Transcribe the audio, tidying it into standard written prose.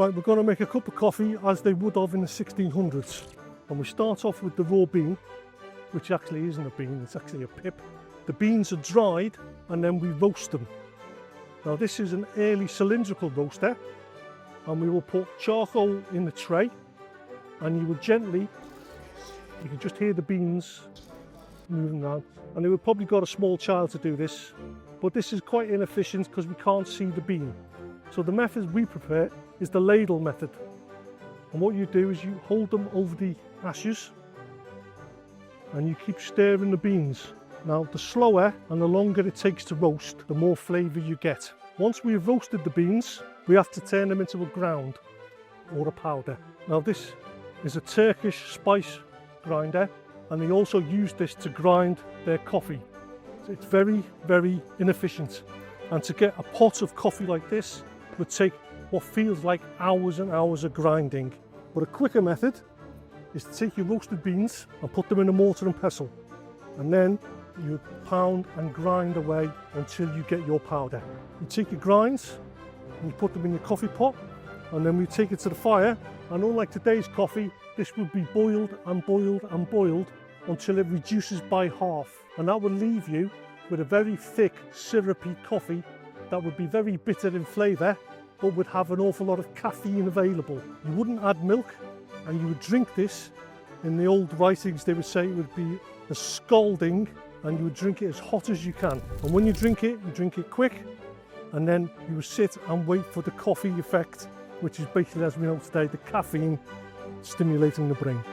Right, we're going to make a cup of coffee as they would have in the 1600s. And we start off with the raw bean, which actually isn't a bean, it's actually a pip. The beans are dried and then we roast them. Now this is an early cylindrical roaster, and we will put charcoal in the tray, and you will gently, you can just hear the beans moving around, and they would probably got a small child to do this, but this is quite inefficient because we can't see the bean. So the method we prefer is the ladle method, and what you do is you hold them over the ashes and you keep stirring the beans. Now the slower and the longer it takes to roast, the more flavour you get. Once we've roasted the beans, we have to turn them into a ground or a powder. Now this is a Turkish spice grinder, and they also use this to grind their coffee. So it's very, very inefficient, and to get a pot of coffee like this would take what feels like hours and hours of grinding. But a quicker method is to take your roasted beans and put them in a mortar and pestle, and then you pound and grind away until you get your powder. You take your grinds and you put them in your coffee pot, and then we take it to the fire, and unlike today's coffee, this would be boiled and boiled and boiled until it reduces by half, and that will leave you with a very thick syrupy coffee that would be very bitter in flavour but would have an awful lot of caffeine available. You wouldn't add milk, and you would drink this. In the old writings they would say it would be a scalding, and you would drink it as hot as you can. And when you drink it quick, and then you would sit and wait for the coffee effect, which is basically, as we know today, the caffeine stimulating the brain.